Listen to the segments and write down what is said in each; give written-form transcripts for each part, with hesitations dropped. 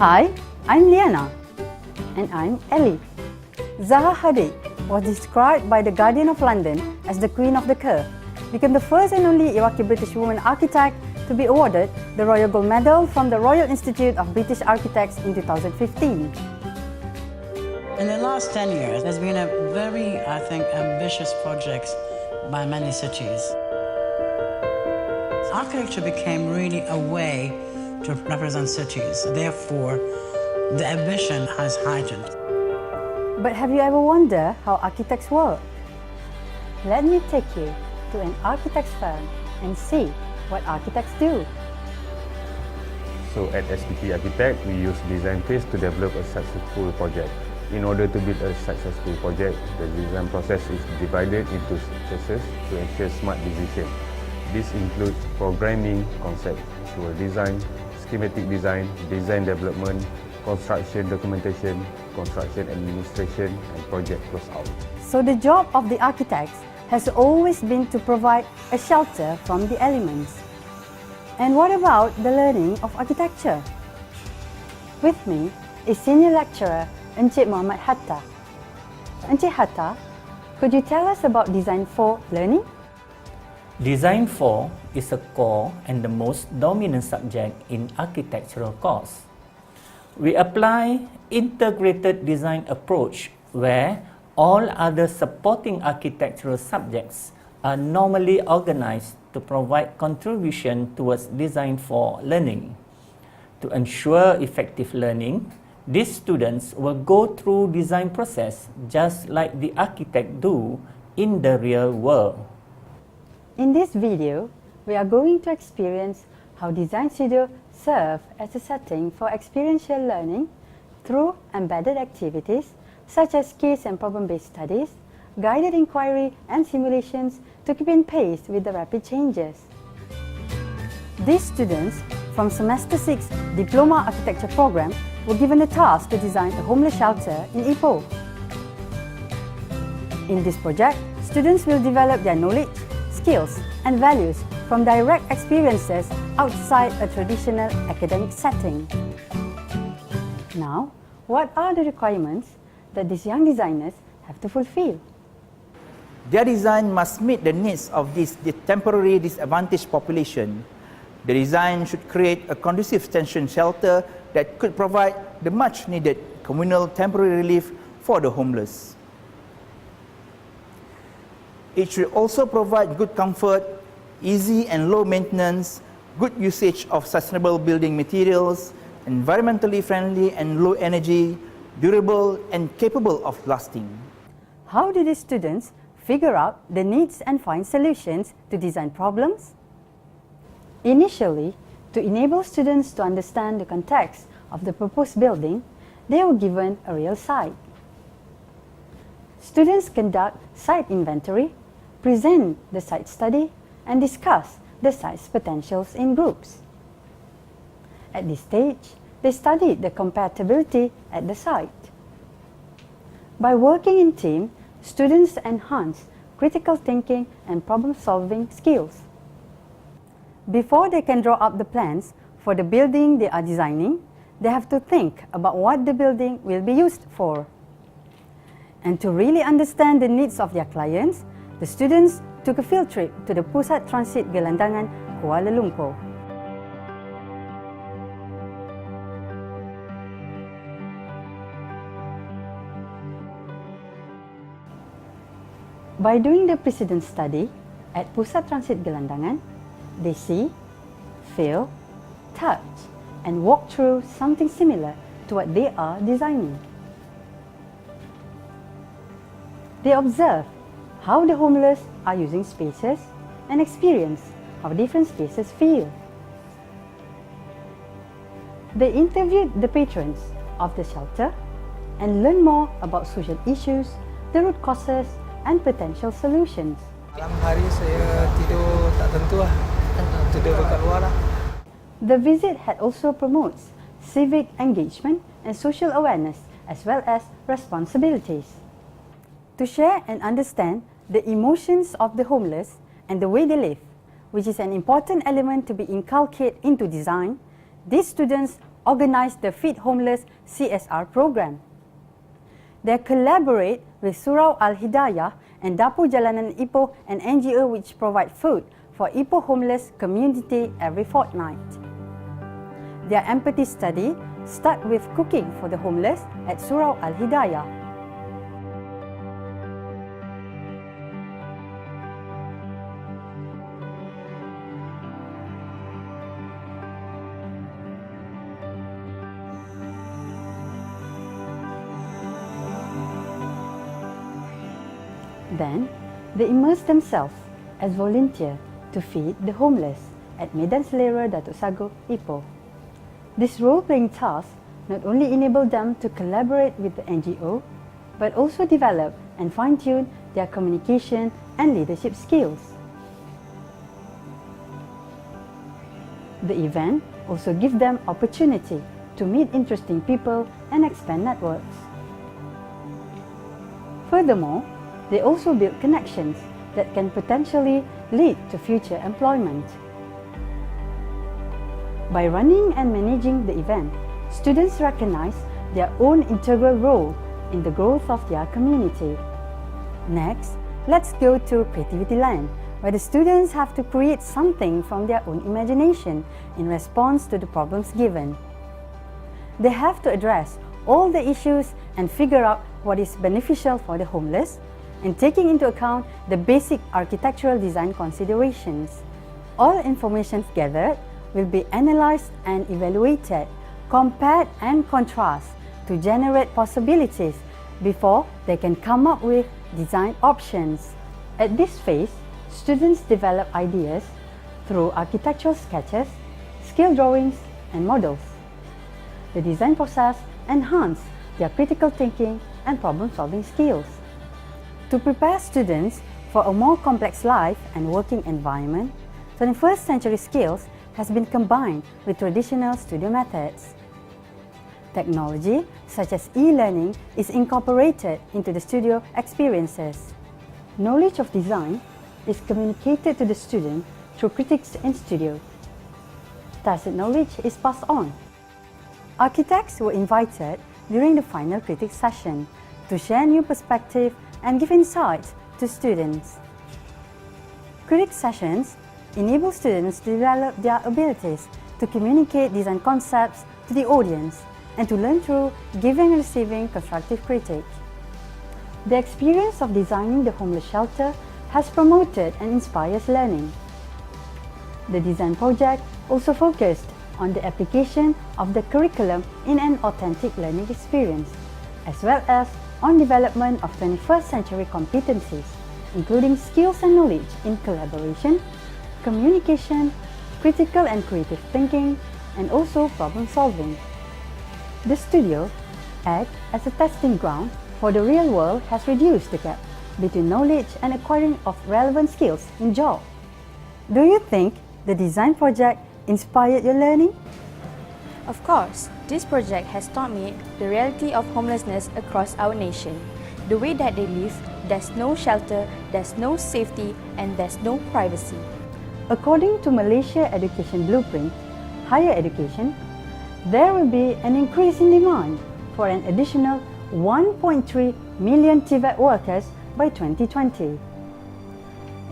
Hi, I'm Liana. And I'm Ellie. Zaha Hadid was described by The Guardian of London as the Queen of the Curve, became the first and only Iraqi British woman architect to be awarded the Royal Gold Medal from the Royal Institute of British Architects in 2015. In the last 10 years, there's been a very, I think, ambitious project by many cities. Architecture became really a way to represent cities. Therefore, the ambition has heightened. But have you ever wondered how architects work? Let me take you to an architect's firm and see what architects do. So at SPT Architect, we use design phase to develop a successful project. In order to build a successful project, the design process is divided into phases to ensure smart decision. This includes programming, conceptual design, schematic design, design development, construction documentation, construction administration, and project closeout. So the job of the architects has always been to provide a shelter from the elements. And what about the learning of architecture? With me is senior lecturer Encik Muhammad Hatta. Encik Hatta, could you tell us about Design 4 learning? Design 4 is a core and the most dominant subject in architectural course. We apply integrated design approach where all other supporting architectural subjects are normally organized to provide contribution towards Design 4 learning. To ensure effective learning, these students will go through design process just like the architect do in the real world. In this video, we are going to experience how Design Studio serves as a setting for experiential learning through embedded activities such as case and problem-based studies, guided inquiry and simulations to keep in pace with the rapid changes. These students from Semester 6 Diploma Architecture program were given the task to design a homeless shelter in Ipoh. In this project, students will develop their knowledge, skills and values from direct experiences outside a traditional academic setting. Now, what are the requirements that these young designers have to fulfill? Their design must meet the needs of this temporary disadvantaged population. The design should create a conducive tension shelter that could provide the much needed communal temporary relief for the homeless. It should also provide good comfort, easy and low maintenance, good usage of sustainable building materials, environmentally friendly and low energy, durable and capable of lasting. How do these students figure out the needs and find solutions to design problems? Initially, to enable students to understand the context of the proposed building, they were given a real site. Students conduct site inventory, present the site study, and discuss the site's potentials in groups. At this stage, they studied the compatibility at the site. By working in team, students enhance critical thinking and problem-solving skills. Before they can draw up the plans for the building they are designing, they have to think about what the building will be used for. And to really understand the needs of their clients, the students took a field trip to the Pusat Transit Gelandangan, Kuala Lumpur. By doing the precedent study at Pusat Transit Gelandangan, they see, feel, touch, and walk through something similar to what they are designing. They observe how the homeless are using spaces and experience how different spaces feel. They interviewed the patrons of the shelter and learn more about social issues, the root causes, and potential solutions. Malam hari saya tidur tak tentu lah, tidur dekat luar lah. The visit had also promotes civic engagement and social awareness as well as responsibilities. To share and understand the emotions of the homeless and the way they live, which is an important element to be inculcated into design, these students organize the Feed Homeless CSR program. They collaborate with Surau Al-Hidayah and Dapur Jalanan Ipoh, an NGO which provide food for Ipoh homeless community every fortnight. Their empathy study start with cooking for the homeless at Surau Al-Hidayah. Then, they immerse themselves as volunteers to feed the homeless at Medan Selera, Datuk Sago, Ipoh. This role-playing task not only enabled them to collaborate with the NGO, but also develop and fine-tune their communication and leadership skills. The event also gives them opportunity to meet interesting people and expand networks. Furthermore, they also build connections that can potentially lead to future employment. By running and managing the event, students recognize their own integral role in the growth of their community. Next, let's go to Creativity Land, where the students have to create something from their own imagination in response to the problems given. They have to address all the issues and figure out what is beneficial for the homeless, and taking into account the basic architectural design considerations. All information gathered will be analyzed and evaluated, compared and contrasted to generate possibilities before they can come up with design options. At this phase, students develop ideas through architectural sketches, scale drawings, and models. The design process enhances their critical thinking and problem-solving skills. To prepare students for a more complex life and working environment, 21st century skills has been combined with traditional studio methods. Technology, such as e-learning, is incorporated into the studio experiences. Knowledge of design is communicated to the student through critics in studio. Tacit knowledge is passed on. Architects were invited during the final critics session to share new perspectives and give insights to students. Critic sessions enable students to develop their abilities to communicate design concepts to the audience and to learn through giving and receiving constructive critique. The experience of designing the homeless shelter has promoted and inspires learning. The design project also focused on the application of the curriculum in an authentic learning experience, as well as on development of 21st century competencies, including skills and knowledge in collaboration, communication, critical and creative thinking, and also problem solving. The studio acts as a testing ground for the real world has reduced the gap between knowledge and acquiring of relevant skills in job. Do you think the design project inspired your learning? Of course, this project has taught me the reality of homelessness across our nation. The way that they live, there's no shelter, there's no safety, and there's no privacy. According to Malaysia Education Blueprint, higher education, there will be an increase in demand for an additional 1.3 million TVET workers by 2020.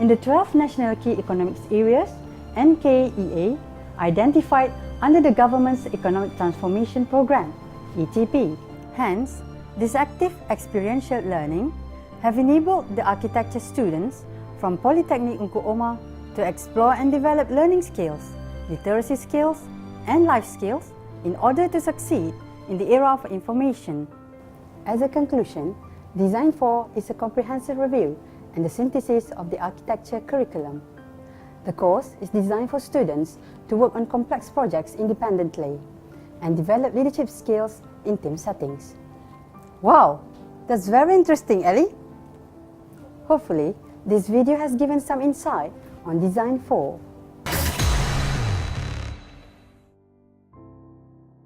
In the 12 National Key Economics Areas, NKEA identified under the government's Economic Transformation Program, ETP. Hence, this active experiential learning have enabled the architecture students from Polytechnic Ungku Omar to explore and develop learning skills, literacy skills, and life skills in order to succeed in the era of information. As a conclusion, Design 4 is a comprehensive review and the synthesis of the architecture curriculum. The course is designed for students to work on complex projects independently and develop leadership skills in team settings. Wow, that's very interesting, Ellie. Hopefully, this video has given some insight on Design 4.